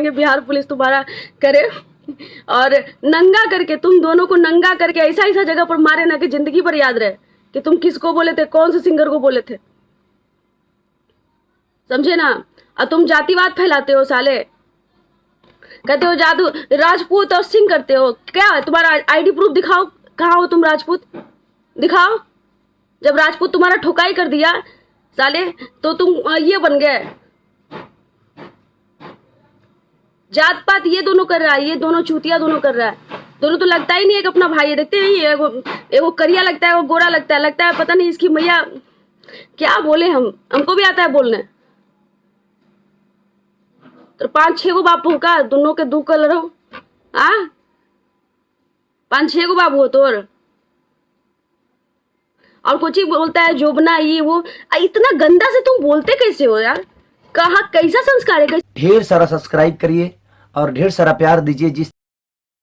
जाएंगे, बिहार पुलिस तुम्हारा करे और नंगा करके, तुम दोनों को नंगा करके ऐसा ऐसा जगह पर मारे ना कि जिंदगी भर याद रहे कि तुम किसको बोले थे, कौन से सिंगर को बोले थे, समझे ना। और तुम जातिवाद फैलाते हो साले, कहते हो जादू राजपूत और सिंह करते हो। क्या है तुम्हारा आईडी प्रूफ? दिखाओ कहाँ हो तुम राजपूत, दिखाओ। जब राजपूत तुम्हारा ठुकाई कर दिया साले तो तुम ये बन गए। जात पात ये दोनों कर रहा है, ये दोनों चूतिया दोनों कर रहा है। दोनों तो लगता ही नहीं है कि अपना भाई है। देखते नहीं है, एगो करिया लगता है, वो गोरा लगता है पता नहीं इसकी मैया क्या बोले। हमको भी आता है बोलने। तो 5-6 गो बापू का, दोनों के 2 कलर हो। 5-6 गो बाबू हो तोर। और कुछ ही बोलता है जोबना ये वो। इतना गंदा से तुम बोलते कैसे हो यार? कहा कैसा संस्कार है? ढेर सारा सब्सक्राइब करिए और ढेर सारा प्यार दीजिए। जिस